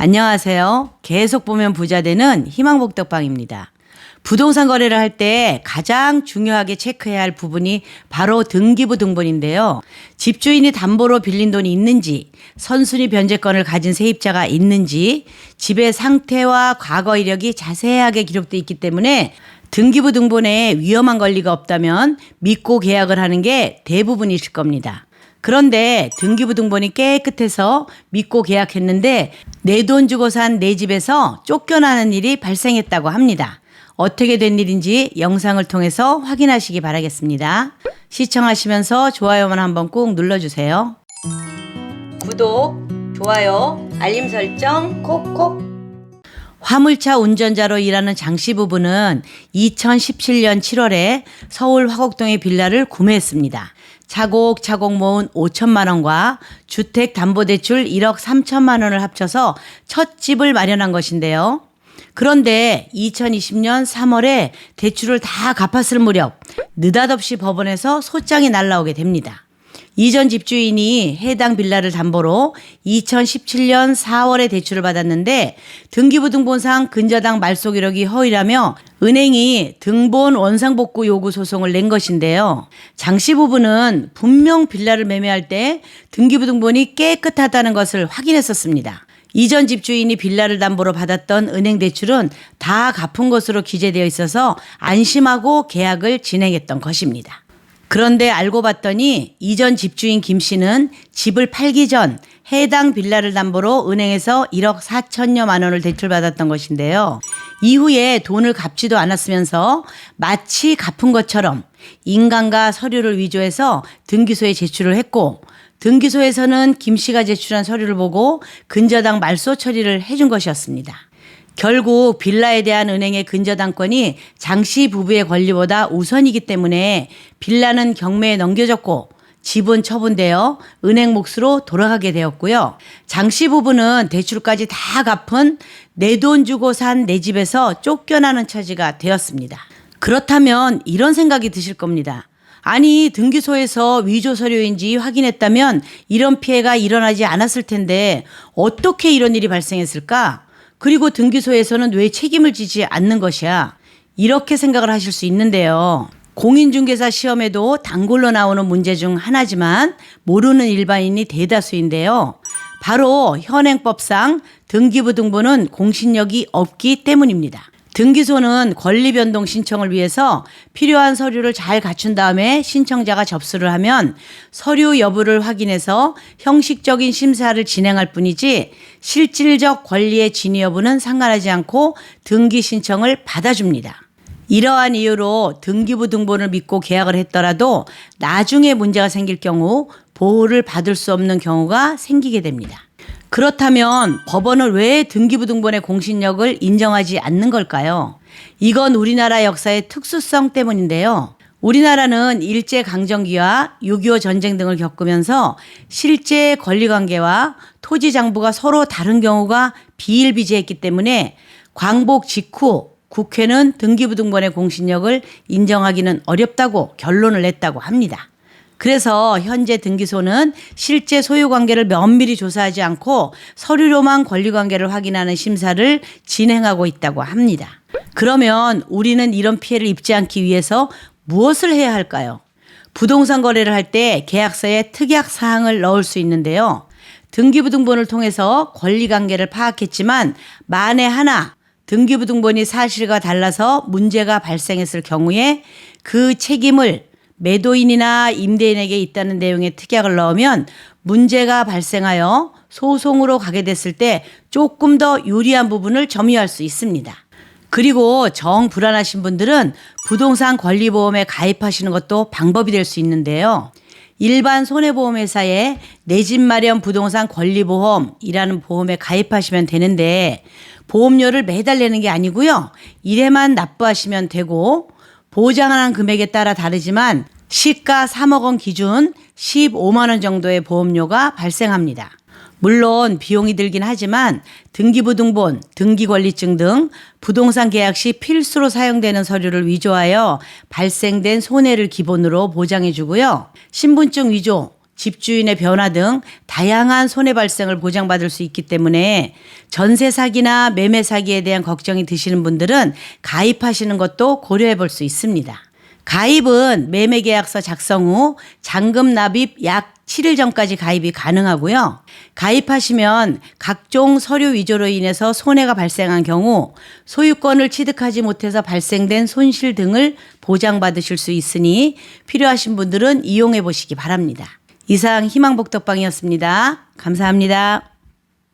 안녕하세요. 계속 보면 부자 되는 희망복덕방입니다. 부동산 거래를 할 때 가장 중요하게 체크해야 할 부분이 바로 등기부 등본인데요. 집주인이 담보로 빌린 돈이 있는지, 선순위 변제권을 가진 세입자가 있는지, 집의 상태와 과거 이력이 자세하게 기록되어 있기 때문에 등기부 등본에 위험한 권리가 없다면 믿고 계약을 하는 게 대부분이실 겁니다. 그런데 등기부 등본이 깨끗해서 믿고 계약했는데 내 돈 주고 산 내 집에서 쫓겨나는 일이 발생했다고 합니다. 어떻게 된 일인지 영상을 통해서 확인하시기 바라겠습니다. 시청하시면서 좋아요만 한번 꾹 눌러주세요. 구독, 좋아요, 알림 설정 콕콕. 화물차 운전자로 일하는 장씨 부부는 2017년 7월에 서울 화곡동의 빌라를 구매했습니다. 차곡차곡 모은 5천만 원과 주택담보대출 1억 3천만 원을 합쳐서 첫 집을 마련한 것인데요. 그런데 2020년 3월에 대출을 다 갚았을 무렵 느닷없이 법원에서 소장이 날라오게 됩니다. 이전 집주인이 해당 빌라를 담보로 2017년 4월에 대출을 받았는데 등기부 등본상 근저당 말소 기록이 허위라며 은행이 등본 원상복구 요구 소송을 낸 것인데요. 장씨 부부는 분명 빌라를 매매할 때 등기부 등본이 깨끗하다는 것을 확인했었습니다. 이전 집주인이 빌라를 담보로 받았던 은행 대출은 다 갚은 것으로 기재되어 있어서 안심하고 계약을 진행했던 것입니다. 그런데 알고 봤더니 이전 집주인 김 씨는 집을 팔기 전 해당 빌라를 담보로 은행에서 1억 4천여만 원을 대출받았던 것인데요. 이후에 돈을 갚지도 않았으면서 마치 갚은 것처럼 인감과 서류를 위조해서 등기소에 제출을 했고 등기소에서는 김 씨가 제출한 서류를 보고 근저당 말소 처리를 해준 것이었습니다. 결국 빌라에 대한 은행의 근저당권이 장씨 부부의 권리보다 우선이기 때문에 빌라는 경매에 넘겨졌고 집은 처분되어 은행 몫으로 돌아가게 되었고요. 장씨 부부는 대출까지 다 갚은 내 돈 주고 산 내 집에서 쫓겨나는 처지가 되었습니다. 그렇다면 이런 생각이 드실 겁니다. 아니, 등기소에서 위조 서류인지 확인했다면 이런 피해가 일어나지 않았을 텐데 어떻게 이런 일이 발생했을까? 그리고 등기소에서는 왜 책임을 지지 않는 것이야? 이렇게 생각을 하실 수 있는데요. 공인중개사 시험에도 단골로 나오는 문제 중 하나지만 모르는 일반인이 대다수인데요. 바로 현행법상 등기부 등본은 공신력이 없기 때문입니다. 등기소는 권리변동 신청을 위해서 필요한 서류를 잘 갖춘 다음에 신청자가 접수를 하면 서류 여부를 확인해서 형식적인 심사를 진행할 뿐이지 실질적 권리의 진위 여부는 상관하지 않고 등기 신청을 받아줍니다. 이러한 이유로 등기부 등본을 믿고 계약을 했더라도 나중에 문제가 생길 경우 보호를 받을 수 없는 경우가 생기게 됩니다. 그렇다면 법원은 왜 등기부 등본의 공신력을 인정하지 않는 걸까요? 이건 우리나라 역사의 특수성 때문인데요. 우리나라는 일제강점기와 6.25 전쟁 등을 겪으면서 실제 권리관계와 토지장부가 서로 다른 경우가 비일비재했기 때문에 광복 직후 국회는 등기부 등본의 공신력을 인정하기는 어렵다고 결론을 냈다고 합니다. 그래서 현재 등기소는 실제 소유관계를 면밀히 조사하지 않고 서류로만 권리관계를 확인하는 심사를 진행하고 있다고 합니다. 그러면 우리는 이런 피해를 입지 않기 위해서 무엇을 해야 할까요? 부동산 거래를 할 때 계약서에 특약 사항을 넣을 수 있는데요. 등기부 등본을 통해서 권리관계를 파악했지만 만에 하나 등기부 등본이 사실과 달라서 문제가 발생했을 경우에 그 책임을 매도인이나 임대인에게 있다는 내용의 특약을 넣으면 문제가 발생하여 소송으로 가게 됐을 때 조금 더 유리한 부분을 점유할 수 있습니다. 그리고 정 불안하신 분들은 부동산 권리보험에 가입하시는 것도 방법이 될 수 있는데요. 일반 손해보험회사에 내 집 마련 부동산 권리보험이라는 보험에 가입하시면 되는데 보험료를 매달 내는 게 아니고요. 1회만 납부하시면 되고 보장하는 금액에 따라 다르지만 시가 3억 원 기준 15만 원 정도의 보험료가 발생합니다. 물론 비용이 들긴 하지만 등기부 등본, 등기권리증 등 부동산 계약 시 필수로 사용되는 서류를 위조하여 발생된 손해를 기본으로 보장해 주고요. 신분증 위조, 집주인의 변화 등 다양한 손해 발생을 보장받을 수 있기 때문에 전세 사기나 매매 사기에 대한 걱정이 드시는 분들은 가입하시는 것도 고려해 볼 수 있습니다. 가입은 매매계약서 작성 후 잔금 납입 약 7일 전까지 가입이 가능하고요. 가입하시면 각종 서류 위조로 인해서 손해가 발생한 경우 소유권을 취득하지 못해서 발생된 손실 등을 보장받으실 수 있으니 필요하신 분들은 이용해 보시기 바랍니다. 이상 희망복덕방이었습니다. 감사합니다.